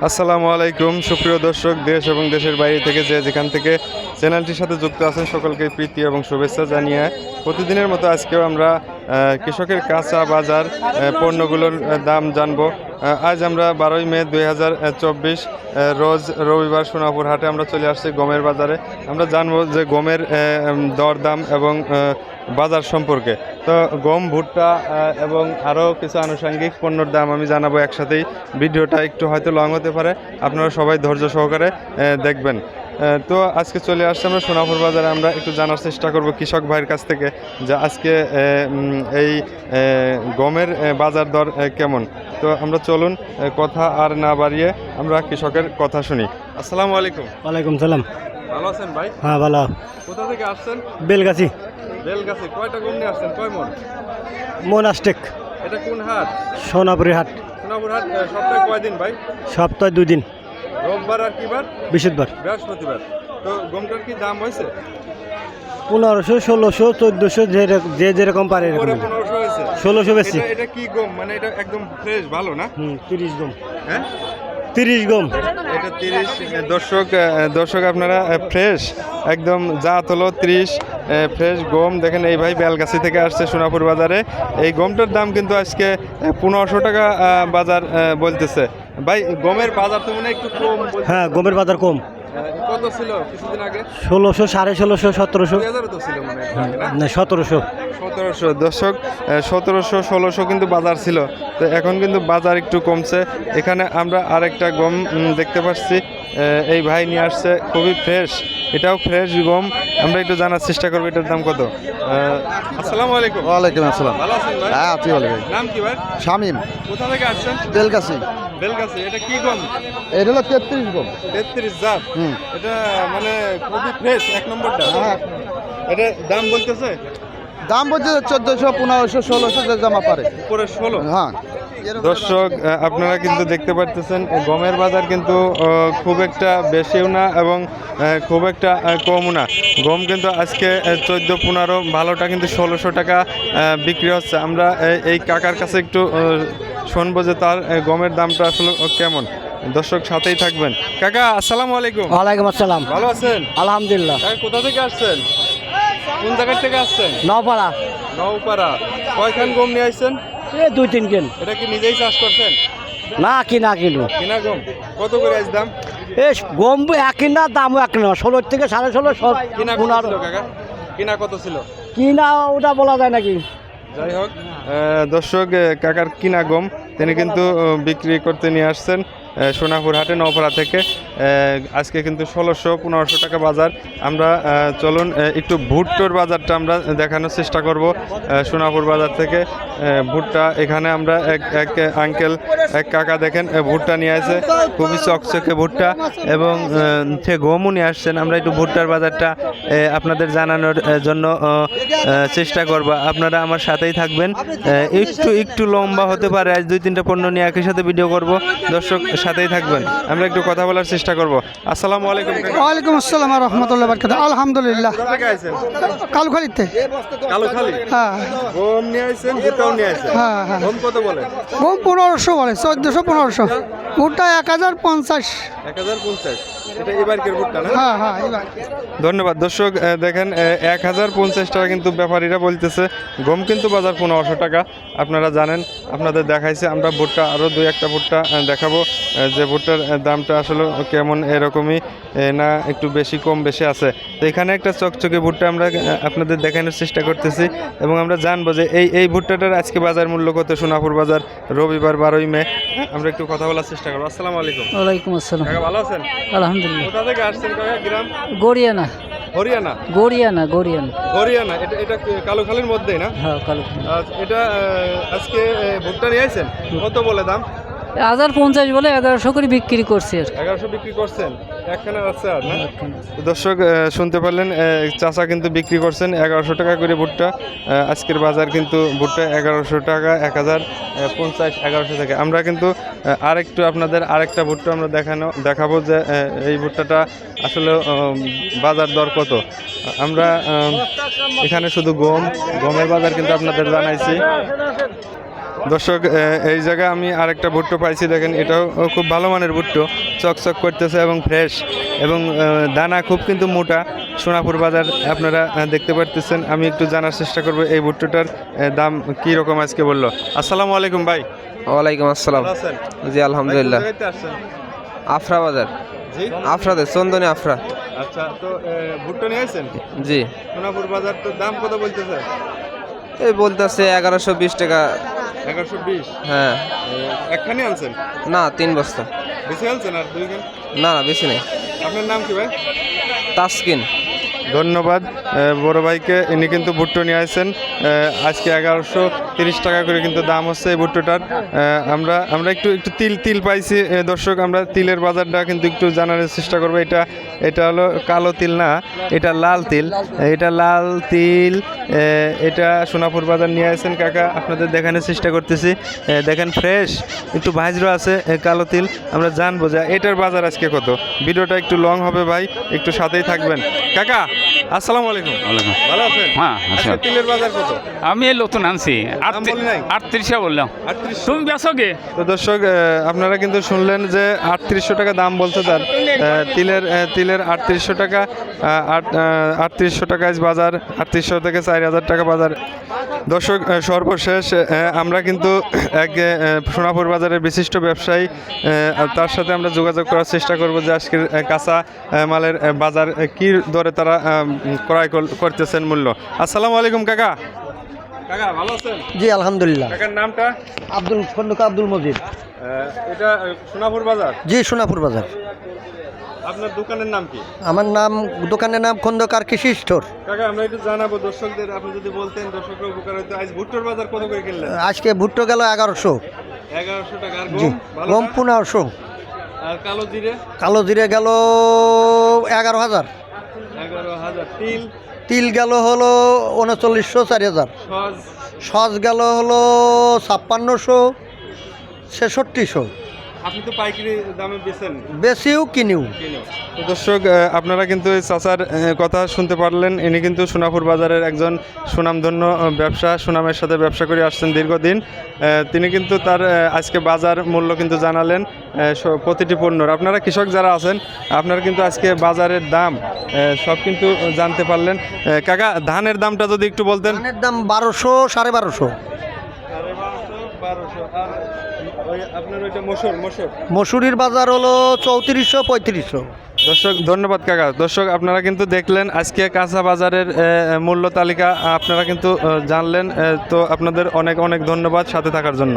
আসসালামু আলাইকুম সুপ্রিয় দর্শক, দেশ এবং দেশের বাইরে থেকে যেখান থেকে চ্যানেলটির সাথে যুক্ত আছেন সকলকে প্রীতি এবং শুভেচ্ছা জানিয়ে প্রতিদিনের মতো আজকেও আমরা কৃষকের কাঁচা বাজার পণ্যগুলোর দাম জানবো। আজ আমরা 12ই মে 2024 রোজ রবিবার সোনাপুর হাটে আমরা চলে আসছি গমের বাজারে। আমরা জানবো যে গমের দরদাম এবং বাজার সম্পর্কে। তো গম, ভুট্টা এবং আরও কিছু আনুষঙ্গিক পণ্যর দাম আমি জানাবো একসাথেই। ভিডিওটা একটু হয়তো লং হতে পারে, আপনারা সবাই ধৈর্য সহকারে দেখবেন। তো আজকে চলে আসছে আমরা সোনাপুর বাজারে। আমরা একটু জানার চেষ্টা করব কৃষক ভাইয়ের কাছ থেকে যে আজকে এই গমের বাজার দর কেমন। তো আমরা চলুন, কথা আর না বাড়িয়ে আমরা কৃষকের কথা শুনি। আসসালামু আলাইকুম। ওয়ালাইকুম সালাম। ভালো আছেন ভাই? হ্যাঁ ভালো। কোথা থেকে আসছেন? বেলগাছি। বেলগাছি। কয়টা গম নিয়ে আসছেন? কয় মন? মন আষ্টেক। এটা কোন হাট? সোনাপুরি হাট। সোনাপুর হাট সপ্তাহে কয়দিন ভাই? সপ্তাহে 2 দিন। রোববার আর কি বার? বৃহস্পতিবার। বৃহস্পতিবার। তো গমটার কি দাম হয়েছে? 1500, 1600, 1400 যে যেরকম পারে এরকম। 1500 হয়েছে। 1600 বেশি। এটা কি গম? মানে এটা একদম ফ্রেশ, ভালো না? 30 গম। হ্যাঁ 30 গম। এটা 30। দর্শক আপনারা ফ্রেশ একদম জাত হলো 30 ফ্রেশ গম। দেখেন এই ভাই বেলগাছি থেকে আসছে সোনাপুর বাজারে। এই গমটার দাম কিন্তু আজকে 1500 টাকা বাজার বলতেছে। ভাই গমের বাজার তো মনে হয় একটু কম। হ্যাঁ গমের বাজার কম। কত ছিল কিছুদিন আগে? 1600, 1650, 1700। 2000 তো ছিল মনে হয় না? না 1700। 1700। দর্শক 1700 1600 কিন্তু বাজার ছিল। তো এখন কিন্তু বাজার একটু কমছে। এখানে আমরা আরেকটা গম দেখতে পাচ্ছি, এই ভাই নিয়ে আসছে, খুবই ফ্রেশ। এটাও ফ্রেশ গম। আমরা একটু জানার চেষ্টা করবো এটার দাম কত। আসসালামু আলাইকুম। ওয়ালাইকুম আসসালাম। ভালো আছেন ভাই? হ্যাঁ আছি ভালো ভাই। নাম কি ভাই? শামিম। কোথা থেকে আসছেন? বেলগাছি। বেলগাছি। এটা কি গম? এটা হলো 33 গম। 33 জাত। এটা মানে খুবই ফ্রেশ, এক নম্বরটা। হ্যাঁ। এটা দাম বলতেছে? দাম বলছে 1400, 1500, 1600 যে জামা পারে। উপরে 16। হ্যাঁ। দর্শক আপনারা কিন্তু দেখতে পাচ্ছেন গমের বাজার কিন্তু খুব একটা বেশিও না এবং খুব একটা কমও না। গম কিন্তু আজকে 14-15, ভালোটা কিন্তু 1600 টাকা বিক্রি হচ্ছে। আমরা এই কাকার কাছে একটু শুনবো যে তার গমের দামটা আসলে কেমন। দর্শক সাথেই থাকবেন। কাকা আসসালামু আলাইকুম। ওয়ালাইকুম আসসালাম। ভালো আছেন? আলহামদুলিল্লাহ। কাকা কোথা থেকে আসছেন? কোন জায়গা থেকে আসছেন? নওপাড়া। নওপাড়া। কয়খান গম নিয়ে আসছেন? 2-3 কেন। এটা কি নিজেই চাষ করছেন? না কিনা কিলো। কিনা গম। কত করে আজ দাম? গম এক কিনা দামও এক কিনা, 16 থেকে 16.5 সব। কিনা কত ছিল কাকা? কিনা কত ছিল? কিনা ওটা বলা যায় নাকি? যাই হোক, দর্শক কাকার কিনা গম তিনি কিন্তু বিক্রি করতে নিয়ে আসছেন সোনাপুর হাটে নওপাড়া থেকে। আজকে কিন্তু 1600-1500 টাকা বাজার। আমরা চলুন একটু ভুট্টোর বাজারটা আমরা দেখানোর চেষ্টা করব সোনাপুর বাজার থেকে। ভুট্টা এখানে আমরা এক আঙ্কেল, এক কাকা দেখেন ভুট্টা নিয়ে আসে, খুবই চকচকে ভুট্টা এবং সে গমও নিয়ে আসছেন। আমরা একটু ভুট্টার বাজারটা আপনাদের জানানোর জন্য চেষ্টা করব। আপনারা আমার সাথেই থাকবেন। একটু লম্বা হতে পারে, আজ 2-3টা পণ্য নিয়ে একই সাথে ভিডিও করব। দর্শক সাথেই থাকবেন, আমরা একটু কথা বলার চেষ্টা করব। আসসালামু আলাইকুম। ওয়ালাইকুম আসসালাম ওয়া রাহমাতুল্লাহি ওয়া বারাকাতুহু। আলহামদুলিল্লাহ। কোথা থেকে আইছেন? কালুখালীতে। কালুখালী। হ্যাঁ গম নিয়ে আইছেন, ভুট্টাও নিয়ে আইছেন। হ্যাঁ হ্যাঁ। গম কত বলে? গম 1500 বলে, 1400, 1500। ভুট্টা 1050। 1050। এটা এবারকের ভুট্টা না? হ্যাঁ হ্যাঁ এবার। ধন্যবাদ। দর্শক দেখেন 1050 টাকা কিন্তু ব্যাপারীরা বলতেছে। গম কিন্তু বাজার 1500 টাকা, আপনারা জানেন। আপনাদের দেখাইছে, আমরা ভুট্টা আরও 2-1টা ভুট্টা দেখাবো যে ভুট্টার দামটা আসলে কেমন, এরকমই না একটু বেশি কম বেশি আছে। তো এখানে একটা চকচকে ভুট্টা আমরা আপনাদের দেখানোর চেষ্টা করতেছি এবং আমরা জানবো যে এই ভুট্টাটার আজকে বাজার মূল্য কত। সোনাপুর বাজার রবিবার 12ই মে। আমরা একটু কথা বলার চেষ্টা করবো। আসসালামু আলাইকুম। ওয়ালাইকুম আসসালাম। কাকা ভালো আছেন? আলহামদুলিল্লাহ। কোথা থেকে আসছেন কাকা? গ্রাম? গড়িয়ানা। হরিয়ানা। গড়িয়ানা। হরিয়ানা। এটা কালুখালীর মধ্যেই না? হ্যাঁ কালো। আচ্ছা, এটা আজকে ভুট্টা নিয়ে আসছেন, কত বলে দাম? 1050 বলে 1100 করে বিক্রি করছে। 1100 বিক্রি করছেন। একখানে আছে আর না? দর্শক শুনতে পারলেন, চাচা কিন্তু বিক্রি করছেন 1100 টাকা করে ভুট্টা। আজকের বাজার কিন্তু ভুট্টা 1100 টাকা, 1050, 1100 থেকে। আমরা কিন্তু আরেকটু আপনাদের আরেকটা ভুট্টা আমরা দেখাবো যে এই ভুট্টাটা আসলে বাজার দর কত। আমরা এখানে শুধু গমের বাজার কিন্তু আপনাদের জানাইছি। দর্শক এই জায়গায় আমি আরেকটা ভুট্টো পাইছি, দেখেন এটাও খুব ভালো মানের ভুট্টো, চকচক করতেছে এবং ফ্রেশ এবং দানা খুব কিন্তু মোটা। সোনাপুর বাজার আপনারা দেখতে পারতেছেন। আমি একটু জানার চেষ্টা করব এই ভুট্টোটার দাম কী রকম আজকে বললো। আসসালামু আলাইকুম ভাই। ওয়ালাইকুম আসসালাম। ভালো আছেন? জি আলহামদুলিল্লাহ। ভাই, কোথা থেকে আসছেন? আফরা বাজার, জি, আফরাতে চন্দনী আফরা। আচ্ছা, তো ভুট্টো নিয়ে আসছেন জি, সোনাপুর বাজার, তো দাম কত বলতেছে? এই বলতেছে 1120 টাকা। 1120? হ্যাঁ, একখানি আনছেন? না 3 বস্তা। বেশি আনছেন আর দুইখান? না না বেশি নেই। আপনার নাম কি ভাই? তাসকিন। ধন্যবাদ বড় ভাইকে, ইনি কিন্তু ভুট্টো নিয়ে আসছেন আজকে 1130 টাকা করে কিন্তু দাম হচ্ছে এই ভুট্টোটার। আমরা একটু তিল পাইছি দর্শক, আমরা তিলের বাজারটা কিন্তু একটু জানার চেষ্টা করবো। এটা হলো কালো তিল না, এটা লাল তিল। এটা লাল তিল, এটা সোনাপুর বাজার নিয়ে আসছেন কাকা, আপনাদের দেখানোর চেষ্টা করতেছি। দেখেন ফ্রেশ, একটু ভাজরো আছে কালো তিল। আমরা জানবো যে এটার বাজার আজকে কত। ভিডিওটা একটু লং হবে ভাই, একটু সাথেই থাকবেন। কাকা আসসালামু আলাইকুম। ওয়ালাইকুম। ভালো আছেন? হ্যাঁ, আজকে আছি। তিলের বাজার কত? আমি এই নতুন আনছি দাম বলি নাই? 38 বললাম। 3800? তুমি বেসো গে? তো দর্শক আপনারা কিন্তু শুনলেন যে 3800 টাকা দাম বলছে তার তিলের 3800 টাকা। 3800 টাকা বাজার, 3800 থেকে 4000 টাকা বাজার। দর্শক সর্বশেষ আমরা কিন্তু এক সোনাপুর বাজারের বিশিষ্ট ব্যবসায়ী, তার সাথে আমরা যোগাযোগ করার চেষ্টা করব যে আজকের কাঁচা মালের বাজার কী দরে তারা ক্রয় করতেছেন মূল্য। আসসালামু আলাইকুম কাকা। কাকা ভালো আছেন? জি আলহামদুলিল্লাহ। কাকার নামটা? আব্দুল মজিদ। এটা সোনাপুর বাজার? জি সোনাপুর বাজার। আপনার দোকানের নাম কি? আমার নাম, দোকানের নাম খন্দকার কৃষি স্টোর। কাকা আমরা একটু জানাবো দর্শকদের, আপনি যদি বলতেন দর্শকরা উপকার হতো। আজ ভুট্টোর বাজার কত করে কিনলেন? আজকে ভুট্টো গেল 1100। 1100 টাকা। আর জি, গম? ভালো গম না? 1500। আর কালো জিরে? কালো জিরে গেল 11,000। 11,000। তিল? তিল গেল হলো 3900 4000। সজ? সজ গেল হলো 5600 6600। আপনি তো পাইকারি দামে বেচেন? বেশিও কিনিও। তো দর্শক আপনারা কিন্তু এই চাচার কথা শুনতে পারলেন। ইনি কিন্তু সোনাপুর বাজারের একজন সুনামধন্য সুনামের সাথে ব্যবসা করে আসছেন দীর্ঘদিন। তিনি কিন্তু তার আজকে বাজার মূল্য কিন্তু জানালেন প্রতিটি পণ্যর। আপনারা কৃষক যারা আছেন আপনারা কিন্তু আজকে বাজারের দাম সব কিন্তু জানতে পারলেন। কাকা ধানের দামটা যদি একটু বলতেন। ধানের দাম 1200 1250। আপনার ওইটা মসুর? মসুরির বাজার হলো 3400 3500। দর্শক ধন্যবাদ কাকা। দর্শক আপনারা কিন্তু দেখলেন আজকে কাঁচা বাজারের মূল্য তালিকা, আপনারা কিন্তু জানলেন। তো আপনাদের অনেক অনেক ধন্যবাদ সাথে থাকার জন্য।